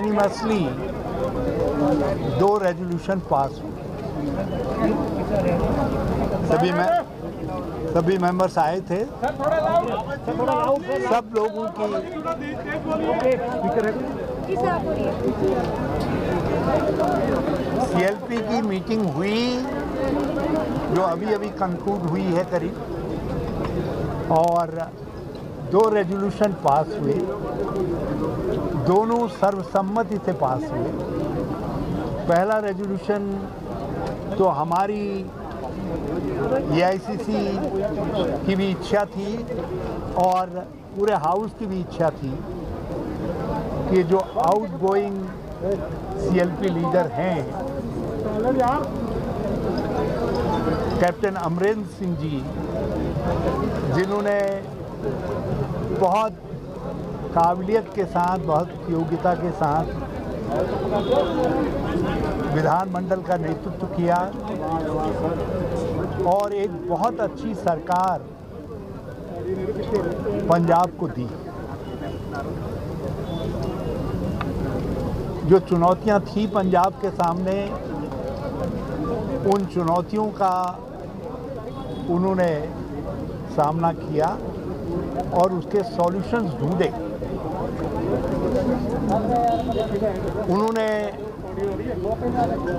Unanimously 2 resolution pass हुए। सभी members आए थे। सब लोगों की CLP की मीटिंग हुई जो अभी कंक्लूड हुई है करीब, और 2 रेजोल्यूशन पास हुए। दोनों सर्वसम्मति से पास हुए। पहला रेजोल्यूशन तो हमारी AICC की भी इच्छा थी और पूरे हाउस की भी इच्छा थी कि जो आउटगोइंग CLP लीडर हैं कैप्टन अमरेंद्र सिंह जी, जिन्होंने बहुत काबिलियत के साथ, बहुत योग्यता के साथ विधानमंडल का नेतृत्व किया और एक बहुत अच्छी सरकार पंजाब को दी। जो चुनौतियां थी पंजाब के सामने, उन चुनौतियों का उन्होंने सामना किया और उसके सॉल्यूशंस ढूंढे। उन्होंने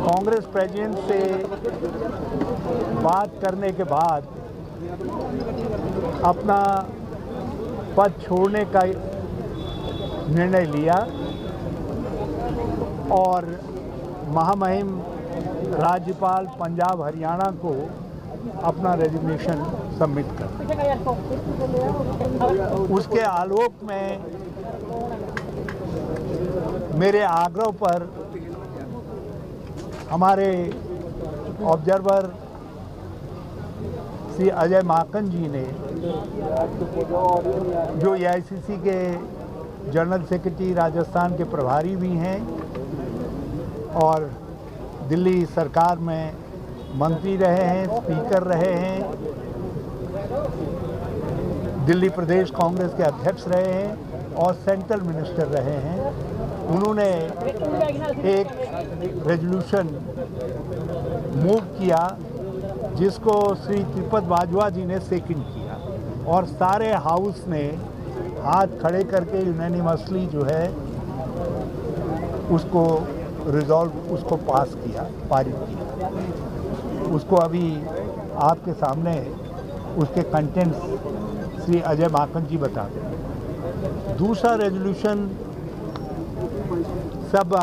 कांग्रेस प्रेसिडेंट से बात करने के बाद अपना पद छोड़ने का निर्णय लिया और महामहिम राज्यपाल पंजाब हरियाणा को अपना रेजिग्नेशन सबमिट कर। उसके आलोक में मेरे आग्रह पर हमारे ऑब्जर्वर श्री अजय माकन जी ने, जो AICC के जनरल सेक्रेटरी राजस्थान के प्रभारी भी हैं और दिल्ली सरकार में मंत्री रहे हैं, स्पीकर रहे हैं, दिल्ली प्रदेश कांग्रेस के अध्यक्ष रहे हैं और सेंट्रल मिनिस्टर रहे हैं, उन्होंने एक रेजोल्यूशन मूव किया जिसको श्री त्रिपद बाजवा जी ने सेकंड किया और सारे हाउस ने हाथ खड़े करके यूनानिमसली जो है उसको उसको पास किया, पारित किया। उसको अभी आपके सामने उसके कंटेंट्स श्री अजय माकन जी बताते हैं। दूसरा रेजोल्यूशन सब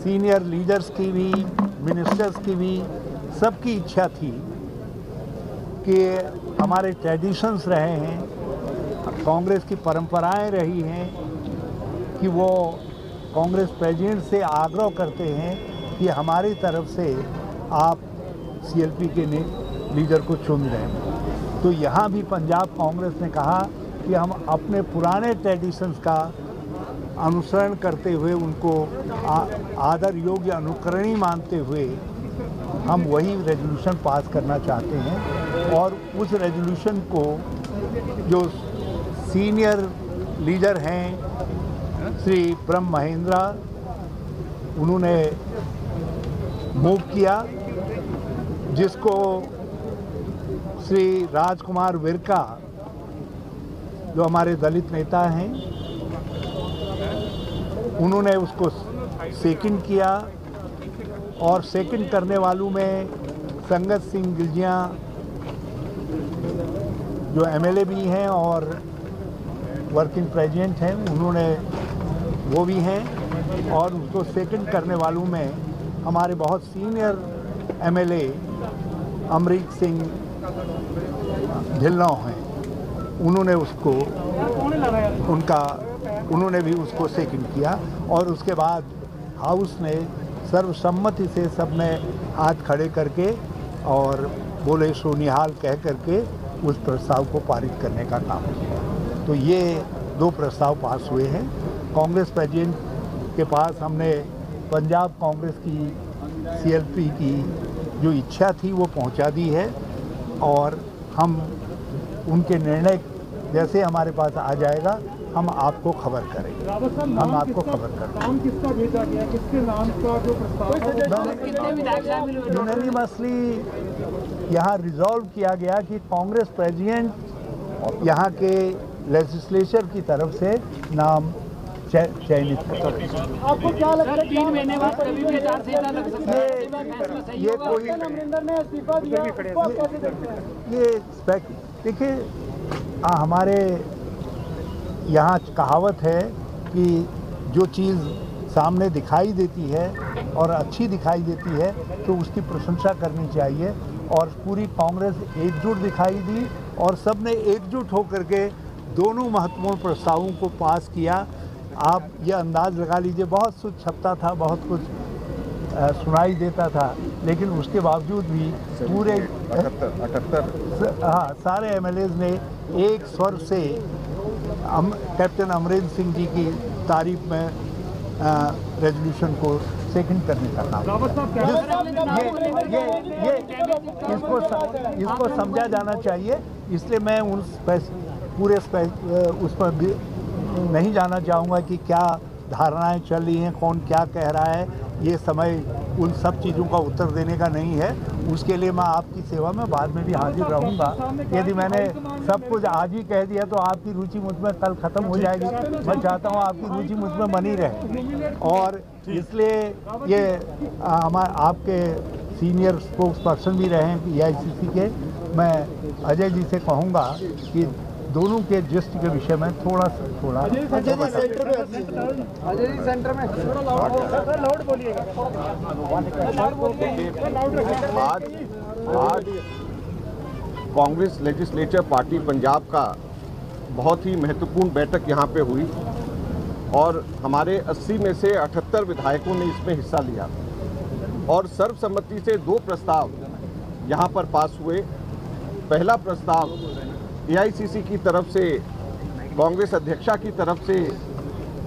सीनियर लीडर्स की भी, मिनिस्टर्स की भी, सबकी इच्छा थी कि हमारे ट्रेडिशंस रहे हैं, कांग्रेस की परंपराएं रही हैं कि वो कांग्रेस प्रेसिडेंट से आग्रह करते हैं कि हमारी तरफ से आप CLP के लीडर को चुन लें। तो यहाँ भी पंजाब कांग्रेस ने कहा कि हम अपने पुराने ट्रेडिशंस का अनुसरण करते हुए, उनको आदर योग्य अनुकरणीय मानते हुए हम वही रेजोल्यूशन पास करना चाहते हैं। और उस रेजोल्यूशन को जो सीनियर लीडर हैं श्री ब्रह्म महेंद्रा, उन्होंने मूव किया, जिसको श्री राजकुमार विरका, जो हमारे दलित नेता हैं, उन्होंने उसको सेकंड किया और सेकंड करने वालों में संगत सिंह गिलजिया जो MLA भी हैं और वर्किंग प्रेसिडेंट हैं, उन्होंने वो भी हैं। और उसको सेकंड करने वालों में हमारे बहुत सीनियर MLA अमरीक सिंह ढिल्लों हैं, उन्होंने भी उसको सेकंड किया। और उसके बाद हाउस ने सर्वसम्मति से सबने हाथ खड़े करके और बोले सो निहाल कह करके उस प्रस्ताव को पारित करने का काम किया। तो ये 2 प्रस्ताव पास हुए हैं। कांग्रेस प्रेसिडेंट के पास हमने पंजाब कांग्रेस की CLP की जो इच्छा थी वो पहुंचा दी है और हम उनके निर्णय जैसे हमारे पास आ जाएगा हम आपको खबर करेंगे। हम आपको खबर करेंगे। नाम किसका भेजा गया, किसके नाम का जो प्रस्ताव यूनानिमसली यहाँ रिजॉल्व किया गया कि कांग्रेस प्रेसिडेंट यहाँ के लेजिस्लेचर की तरफ से नाम चयनित करें। आपको क्या लगता है 3 महीने बाद कभी भी आचार लग सकता है? ये कोई अमरिंदर ने इस्तीफा दिया, कैसे देखते हैं? ये देखिए, हमारे यहाँ कहावत है कि जो चीज़ सामने दिखाई देती है और अच्छी दिखाई देती है तो उसकी प्रशंसा करनी चाहिए, और पूरी कांग्रेस एकजुट दिखाई दी और सबने एकजुट होकर के दोनों महत्वपूर्ण प्रस्तावों को पास किया। आप ये अंदाज़ लगा लीजिए, बहुत कुछ छपता था, बहुत कुछ सुनाई देता था, लेकिन उसके बावजूद भी पूरे 78 सारे एमएलएज ने एक स्वर से कैप्टन अमरिंदर सिंह जी की तारीफ में रेजोल्यूशन को सेकंड करने का काम। ये इसको समझा जाना चाहिए, इसलिए मैं पूरे उस पर नहीं जाना चाहूँगा कि क्या धारणाएं चल रही हैं, कौन क्या कह रहा है। ये समय उन सब चीज़ों का उत्तर देने का नहीं है। उसके लिए मैं आपकी सेवा में बाद में भी हाजिर रहूँगा। यदि मैंने सब कुछ आज ही कह दिया तो आपकी रुचि मुझ में कल ख़त्म हो जाएगी। मैं चाहता हूँ आपकी रुचि मुझ में बनी रहे, और इसलिए ये आपके सीनियर स्पोक्स पर्सन भी रहे हैं EICC के। मैं अजय जी से कहूँगा कि दोनों के जिस्ट के विषय में थोड़ा अजय जी सेंटर में लाउड बोलिएगा। आज कांग्रेस लेजिस्लेचर पार्टी पंजाब का बहुत ही महत्वपूर्ण बैठक यहाँ पे हुई और हमारे 80 में से 78 विधायकों ने इसमें हिस्सा लिया और सर्वसम्मति से 2 प्रस्ताव यहाँ पर पास हुए। पहला प्रस्ताव AICC की तरफ से कांग्रेस अध्यक्षा की तरफ से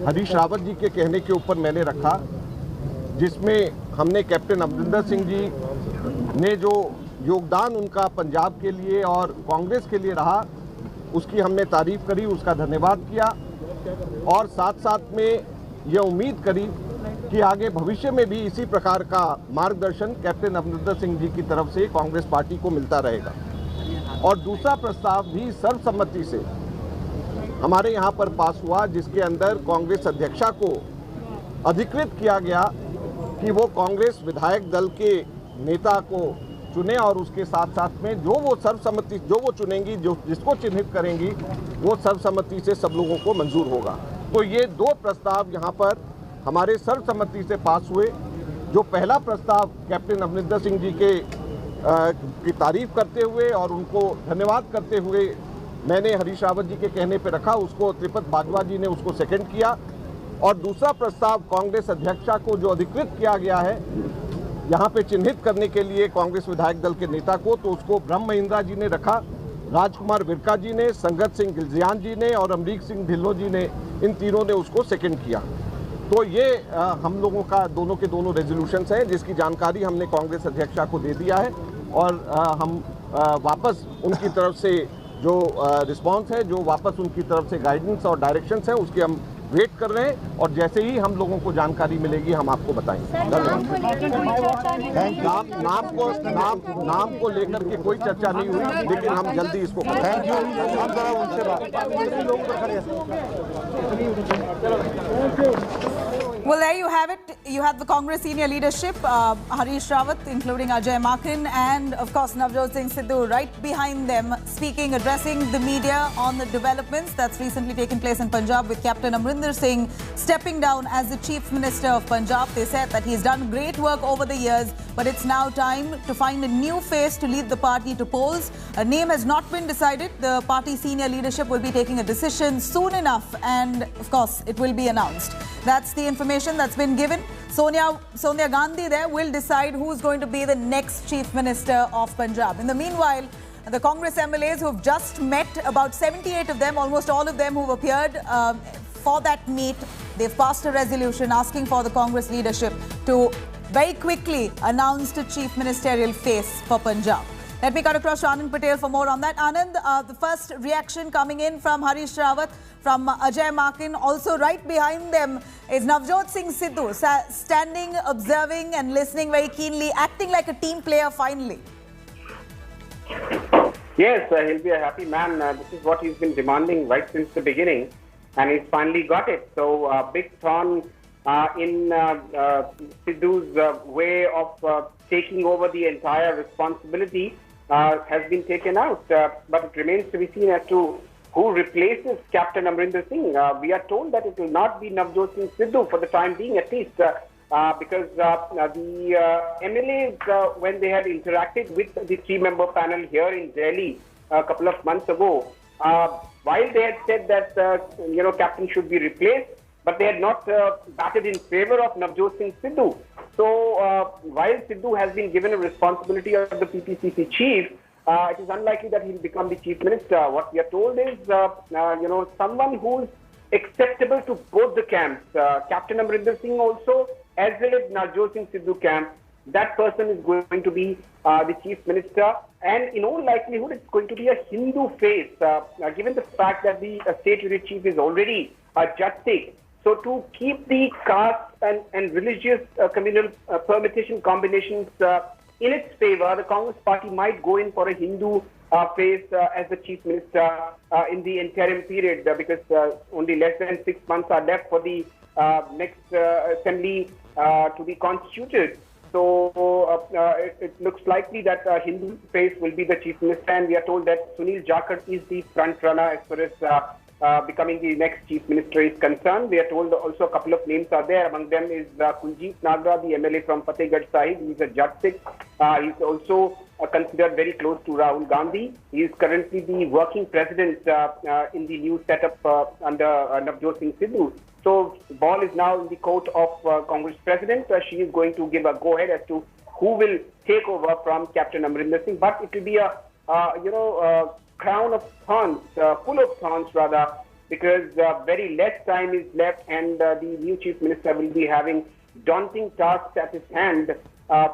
हरीश रावत जी के कहने के ऊपर मैंने रखा, जिसमें हमने कैप्टन अमरिंदर सिंह जी ने जो योगदान उनका पंजाब के लिए और कांग्रेस के लिए रहा उसकी हमने तारीफ करी, उसका धन्यवाद किया और साथ साथ में ये उम्मीद करी कि आगे भविष्य में भी इसी प्रकार का मार्गदर्शन कैप्टन अमरिंदर सिंह जी की तरफ से कांग्रेस पार्टी को मिलता रहेगा। और दूसरा प्रस्ताव भी सर्वसम्मति से हमारे यहाँ पर पास हुआ, जिसके अंदर कांग्रेस अध्यक्षा को अधिकृत किया गया कि वो कांग्रेस विधायक दल के नेता को चुने और उसके साथ साथ में जो वो सर्वसम्मति जो वो चुनेंगी, जो जिसको चिन्हित करेंगी, वो सर्वसम्मति से सब लोगों को मंजूर होगा। तो ये 2 प्रस्ताव यहाँ पर हमारे सर्वसम्मति से पास हुए। जो पहला प्रस्ताव कैप्टन अमरिंदर सिंह जी की तारीफ करते हुए और उनको धन्यवाद करते हुए मैंने हरीश रावत जी के कहने पर रखा, उसको त्रिपत बाजवा जी ने उसको सेकंड किया। और दूसरा प्रस्ताव कांग्रेस अध्यक्षा को जो अधिकृत किया गया है यहाँ पे चिन्हित करने के लिए कांग्रेस विधायक दल के नेता को, तो उसको ब्रह्म महिंद्रा जी ने रखा, राजकुमार विरका जी ने, संगत सिंह गिलजियान जी ने और अमरीक सिंह ढिल्लों जी ने, इन तीनों ने उसको सेकंड किया। तो ये हम लोगों का दोनों के दोनों रेजोल्यूशंस हैं, जिसकी जानकारी हमने कांग्रेस अध्यक्षा को दे दिया है और हम वापस उनकी तरफ से जो रिस्पांस है, जो वापस उनकी तरफ से गाइडेंस और डायरेक्शंस है, उसकी हम वेट कर रहे हैं और जैसे ही हम लोगों को जानकारी मिलेगी हम आपको बताएंगे। नाम को लेकर के कोई चर्चा नहीं हुई, लेकिन हम जल्दी इसको थैंक यू। हम जरा उनसे Well, there you have it. You have the Congress senior leadership, Harish Rawat, including Ajay Maken, and of course Navjot Singh Sidhu right behind them, speaking, addressing the media on the developments that's recently taken place in Punjab with Captain Amrinder Singh stepping down as the Chief Minister of Punjab. They said that he's done great work over the years, but it's now time to find a new face to lead the party to polls. A name has not been decided. The party senior leadership will be taking a decision soon enough, and of course it will be announced. That's the information that's been given. Sonia Gandhi there will decide who's going to be the next Chief Minister of Punjab. In the meanwhile, the Congress MLAs who've just met, about 78 of them, almost all of them who've appeared for that meet, they've passed a resolution asking for the Congress leadership to very quickly announce the Chief Ministerial face for Punjab. Let me cut across to Anand Patel for more on that. Anand, the first reaction coming in from Harish Rawat, from Ajay Maken. Also right behind them is Navjot Singh Sidhu, standing, observing and listening very keenly, acting like a team player finally. Yes, he'll be a happy man. This is what he's been demanding right since the beginning, and he's finally got it. So, big thorn in Sidhu's way of taking over the entire responsibility has been taken out. But it remains to be seen as to who replaces Captain Amrinder Singh. We are told that it will not be Navjot Singh Sidhu for the time being, at least. Because the MLAs, when they had interacted with the three-member panel here in Delhi a couple of months ago, while they had said that captain should be replaced, but they had not batted in favor of Navjot Singh Sidhu. So while Sidhu has been given a responsibility of the PPCC chief, it is unlikely that he'll become the chief minister. What we are told is, someone who's acceptable to both the camps, Captain Amrinder Singh also, as well as Navjot Singh Sidhu camp. That person is going to be the chief minister, and in all likelihood it's going to be a Hindu face, given the fact that the state unit chief is already a Jat Sikh. So to keep the caste and religious communal permutation combinations in its favor, the Congress party might go in for a Hindu face as the chief minister in the interim period, because only less than 6 months are left for the next assembly to be constituted. So it looks likely that Hindu face will be the chief minister, and we are told that Sunil Jakhar is the front runner as far as becoming the next chief minister is concerned. We are told also a couple of names are there. Among them is Kunjit Nagra, the MLA from Fatehgarh Sahib. He is a Jat Sikh. He is also considered very close to Rahul Gandhi. He is currently the working president in the new setup under Navjot Singh Sidhu. So the ball is now in the court of Congress president. She is going to give a go-ahead as to who will take over from Captain Amrinder Singh. But it will be a crown of thorns, full of thorns rather, because very less time is left, and the new chief minister will be having daunting tasks at his hand,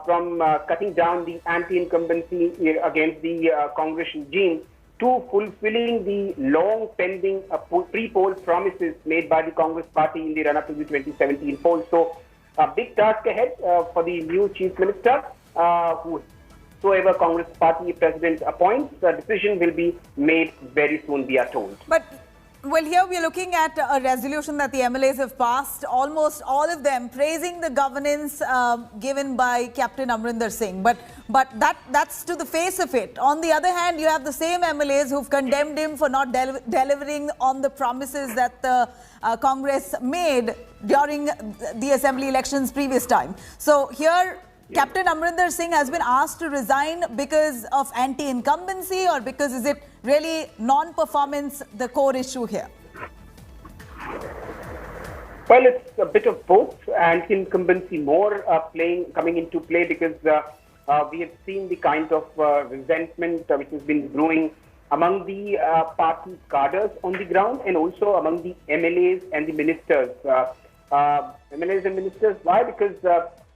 from cutting down the anti-incumbency against the Congress regime to fulfilling the long-pending pre-poll promises made by the Congress party in the run-up to the 2017 poll. So, a big task ahead for the new chief minister, whoever Congress party president appoints. The decision will be made very soon, we are told. But well, here we are looking at a resolution that the MLAs have passed, almost all of them praising the governance given by Captain Amrinder Singh. But that's to the face of it. On the other hand, you have the same MLAs who've condemned him for not delivering on the promises that the Congress made during the assembly elections previous time. So here, Captain Amrinder Singh has been asked to resign because of anti-incumbency, or because is it really non-performance the core issue here? Well, it's a bit of both. Anti-incumbency more coming into play, because we have seen the kind of resentment which has been brewing among the party cadres on the ground, and also among the MLAs and the ministers. MLAs and ministers, why? Because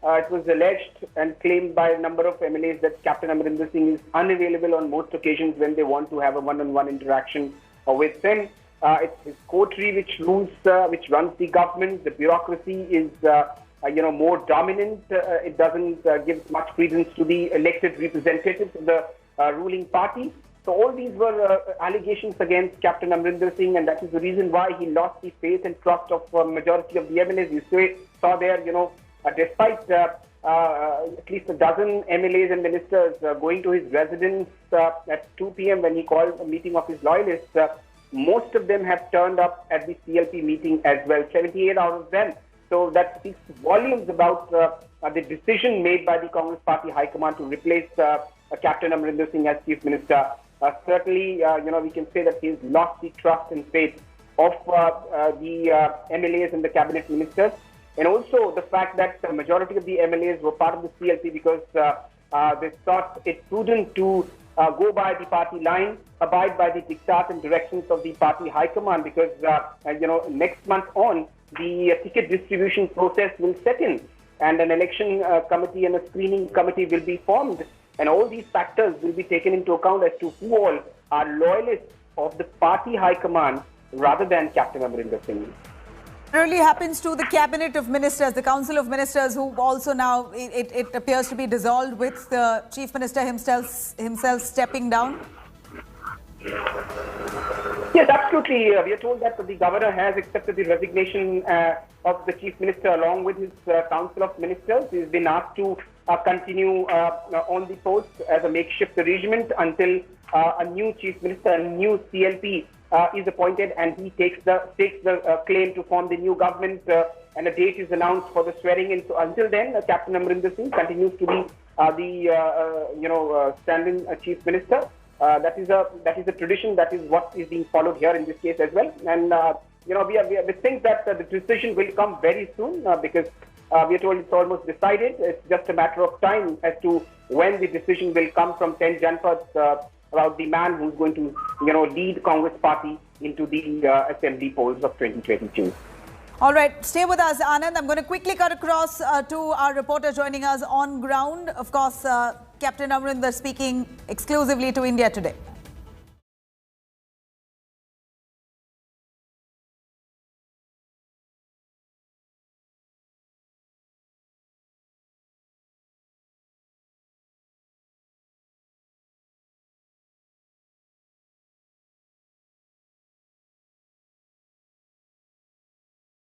it was alleged and claimed by a number of MLAs that Captain Amrinder Singh is unavailable on most occasions when they want to have a one-on-one interaction with him. It's his coterie which rules, which runs the government. The bureaucracy is, more dominant. It doesn't give much credence to the elected representatives of the ruling party. So all these were allegations against Captain Amrinder Singh, and that is the reason why he lost the faith and trust of majority of the MLAs. You saw there, despite at least a dozen MLAs and ministers going to his residence at 2 p.m. when he called a meeting of his loyalists, most of them have turned up at the CLP meeting as well, 78 out of them. So that speaks volumes about the decision made by the Congress Party High Command to replace Captain Amrinder Singh as Chief Minister. Certainly, we can say that he's lost the trust and faith of the MLAs and the cabinet ministers. And also the fact that the majority of the MLAs were part of the CLP because they thought it prudent to go by the party line, abide by the diktat and directions of the party high command, because next month on, the ticket distribution process will set in, and an election committee and a screening committee will be formed. And all these factors will be taken into account as to who all are loyalists of the party high command rather than Captain Amarinder Singh. Really happens to the cabinet of ministers, the council of ministers, who also now it appears to be dissolved with the chief minister himself stepping down. Yes, absolutely. We are told that the governor has accepted the resignation of the chief minister along with his council of ministers. He's been asked to continue on the post as a makeshift arrangement until a new chief minister, a new CLP is appointed, and he takes the claim to form the new government, and a date is announced for the swearing in. So until then, Captain Amarinder Singh continues to be the standing chief minister. That is a tradition. That is what is being followed here in this case as well. And we think that the decision will come very soon because we are told it's almost decided. It's just a matter of time as to when the decision will come from 10 Janpads about the man who's going to lead Congress party into the assembly polls of 2022. All right, stay with us, Anand. I'm going to quickly cut across to our reporter joining us on ground. Of course, Captain Amarinder speaking exclusively to India Today.